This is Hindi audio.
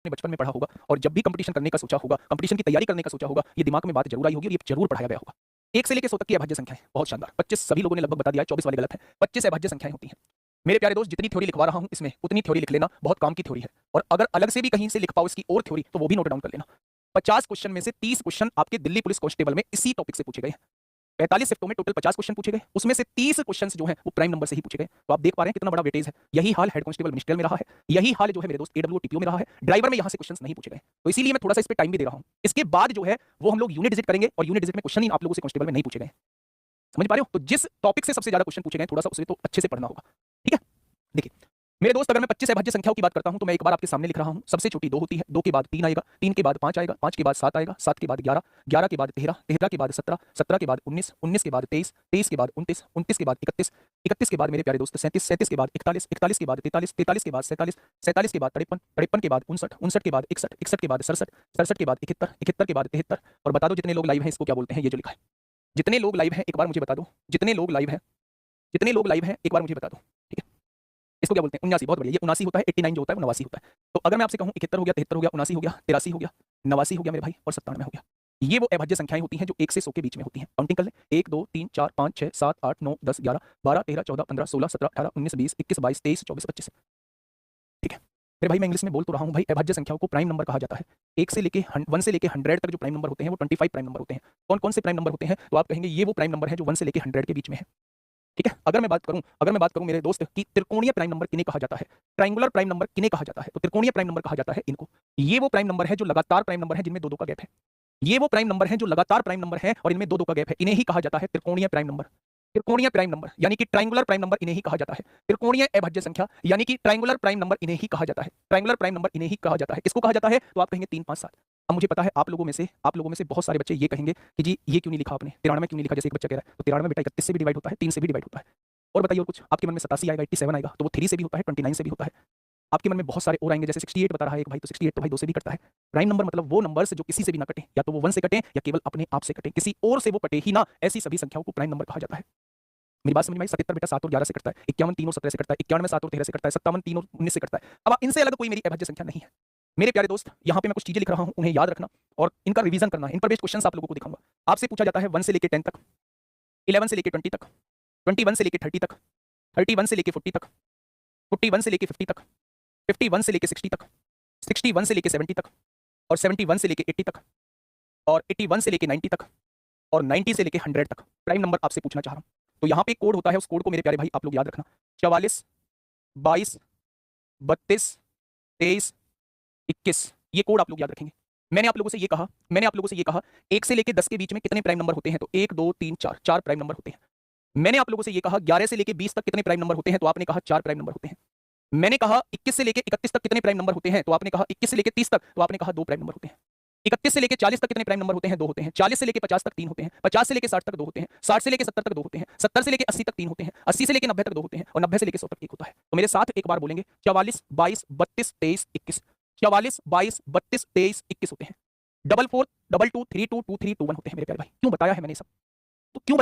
आपने बचपन में पढ़ा होगा और जब भी कंपटीशन करने का सोचा होगा, कंपटीशन की तैयारी करने का सोचा होगा, ये दिमाग में बात जरूर आई होगी और ये जरूर पढ़ाया गया होगा। 1 से लेके 100 तक की अभाज्य संख्याएं, बहुत शानदार। 25 सभी लोगों ने लगभग बता दिया है, 24 वाले गलत है। 25 अभाज्य संख्याएं होती हैं। मेरे प्यारे दोस्त, जितनी थ्योरी लिखवा रहा हूं इसमें उतनी थ्योरी लिख लेना, बहुत काम की थ्योरी है। और अगर अलग से भी कहीं से लिख पाओ इसकी और थ्योरी तो वो भी नोट डाउन कर लेना। 50 क्वेश्चन में से 30 क्वेश्चन आपके दिल्ली पुलिस कांस्टेबल में इसी टॉपिक से पूछे गए हैं। 45 शिफ्टों में टोटल 50 क्वेश्चन पूछे गए, उसमें से 30 क्वेश्चन जो हैं वो प्राइम नंबर से ही पूछे गए। तो आप देख पा रहे हैं कितना बड़ा वेटेज है। यही हाल हेड कांस्टेबल मिनिस्ट्रियल में रहा है, यही हाल जो है मेरे दोस्त एडब्ल्यू टीपीओ में रहा है। ड्राइवर में यहां से क्वेश्चंस नहीं पूछे गए, तो इसीलिए मैं थोड़ा सा इस पे टाइम भी दे रहा हूं। इसके बाद जो है वो हम लोग यूनिट विजिट करेंगे और यूनिट विजिट में क्वेश्चन ही आप लोगों से कांस्टेबल में नहीं पूछे गए। समझ पा रहे हो? तो जिस टॉपिक से सबसे ज्यादा क्वेश्चन पूछे गए थोड़ा सा उसे तो अच्छे से पढ़ना होगा। ठीक है, देखिए मेरे दोस्त, अगर मैं 25 अभाज्य संख्याओं की बात करता हूं तो मैं एक बार आपके सामने लिख रहा हूं। सबसे छोटी 2 होती है, 2 के बाद 3 आएगा, 3 के बाद 5 आएगा, 5 के बाद 7 आएगा, 7 के बाद 11, 11 के बाद 13, 13 के बाद 17, 17 के बाद 19, 19 के बाद 23, 23 के बाद 29, 29 के बाद 31, 31 के बाद मेरे प्यारे दोस्त 37, 37 के बाद 41, 41 के बाद 43, 43 के बाद 47, 47 के बाद 53, 53 के बाद 59, 59 के बाद 61, 61 के बाद 67, 67 के बाद 71, 71 के बाद 73। और बता दो जितने लोग लाइव हैं इसको क्या बोलते हैं, ये जो लिखा है। जितने लोग लाइव हैं एक बार मुझे बता दो, जितने लोग लाइव हैं, जितने लोग लाइव हैं एक बार मुझे बता दो। ठीक है, इसको क्या बोलते हैं? 79। बहुत बढ़िया, ये 79 होता है। 89 जो होता है वो 89 होता है। तो अगर मैं आपसे कहूं 71 हो गया, 73 हो गया, 79 हो गया, 83 हो गया, 89 हो गया मेरे भाई, और 97 हो गया। ये वो अभाज्य संख्याएं होती हैं जो 1 से 100 के बीच में होती हैं। काउंटिंग कर लें, 1 2 3 4 5 6 7 8 9 10 11 12 13 14 15 16 17 18 19 20 21 22 23 24 25। ठीक है मेरे भाई, मैं इंग्लिश में बोल तो रहा हूं भाई। अभाज्य संख्याओं को प्राइम नंबर कहा जाता है। 1 से लेके 1 से लेके 100 तक जो प्राइम नंबर होते हैं वो 25 प्राइम नंबर होते हैं। कौन कौन से प्राइम नंबर होते हैं? तो आप कहेंगे ये वो प्राइम नंबर है जो 1 से लेके 100 के बीच में है। ठीक है, अगर मैं बात करूं मेरे दोस्त कि त्रिकोणीय प्राइम नंबर किन्हें कहा जाता है, ट्रायंगुलर प्राइम नंबर किन्हें कहा जाता है, तो त्रिकोणीय प्राइम नंबर कहा जाता है इनको। ये वो प्राइम नंबर है जो लगातार प्राइम नंबर है जिनमें 2-2 का गैप है। ये वो प्राइम नंबर है जो लगातार प्राइम नंबर है और इनमें 2-2 का गैप है। इन्हें ही कहा जाता है त्रिकोणीय प्राइम नंबर। त्रिकोणीय प्राइम नंबर यानी कि ट्रायंगुलर प्राइम नंबर इन्हें ही कहा जाता है। त्रिकोणीय अभाज्य संख्या यानी कि ट्रायंगुलर प्राइम नंबर इन्हें ही कहा जाता है। ट्रायंगुलर प्राइम नंबर इन्हें ही कहा जाता है। किसको कहा जाता है? तो आप कहेंगे 3 5 7। अब मुझे पता है आप लोगों में से बहुत सारे बच्चे ये कहेंगे कि जी ये क्यों नहीं लिखा आपने, 93 क्यों नहीं लिखा, जैसे एक बच्चा कह रहा है। तो 93 बेटा 31 से भी डिवाइड होता है, 3 से भी डिवाइड होता है। और बताइए और कुछ आपके मन में 87 आएगा, 87 आएगा, तो वो 3 से भी होता है, 29 से भी होता है। आपके मन में बहुत सारे और आएंगे, जैसे 68 बता रहा है एक भाई, तो 68 तो भाई 2 से भी कटता है। प्राइम नंबर मतलब वो नंबर्स जो किसी से भी ना कटे, या तो वो 1 से कटे या केवल अपने आप से कटे, किसी और से वो कटे ही ना, ऐसी सभी संख्याओं को प्राइम नंबर कहा जाता है। मेरी बात समझ में आई? 77 बेटा 7 और 11 से कटता है, 51 3 और 17 से कटता है, 91 7 और 13 से कटता है, 57 3 और 19 से कटता है। अब इनसे अलग कोई मेरी अभाज्य संख्या नहीं है। मेरे प्यारे दोस्त, यहाँ पे मैं कुछ चीजें लिख रहा हूँ, उन्हें याद रखना और इनका रिवीजन करना है। इन पर बेस्ड क्वेश्चंस आप लोगों को दिखाऊंगा। आपसे पूछा जाता है 1 से लेके 10 तक, 11 से लेके 20 तक, 21 से लेके 30 तक, 31 से लेके 40 तक, 41 से लेके 50 तक, 51 से लेके 60 तक, 61 से लेके 70 तक, और 71 से लेके 80 तक, और 81 से लेके 90 तक, और 90 से लेके 100 तक प्राइम नंबर आपसे पूछना चाह रहा हूं। तो यहां पे एक कोड होता है, उस कोड को मेरे प्यारे भाई आप लोग याद रखना। 44 22 32 23 21, ये कोड आप लोग याद रखेंगे। मैंने आप लोगों से ये कहा 1 से लेके 10 के बीच में कितने प्राइम नंबर होते हैं, तो 1 2 3 4, 4 प्राइम नंबर होते हैं। मैंने आप लोगों से ये कहा 11 से लेके 20 तक कितने प्राइम नंबर होते हैं, तो आपने कहा 4 प्राइम नंबर होते हैं। मैंने कहा 21 से लेके 31 तक कितने प्राइम नंबर होते हैं, तो आपने कहा 21 से लेके 30 तक, तो आपने कहा 2 प्राइम नंबर होते हैं। 31 से लेके 40 तक कितने प्राइम नंबर होते हैं, 2 होते हैं। 40 से लेके 50 तक 3 होते हैं। 50 से लेके 60 तक 2 होते हैं। 60 से लेके 70 तक 2 होते हैं। 70 से लेके 80 तक 3 होते हैं। 80 से लेके 90 तक 2 होते हैं, और 90 से लेके 100 तक 1 होता है। तो मेरे साथ एक बार बोलेंगे 44 22 32 23 21। 44 22 32 23 21 होते हैं। 44 22 32 23 21 होते हैं मेरे प्यारे भाई। क्यों बताया है मैंने सब? तो क्यों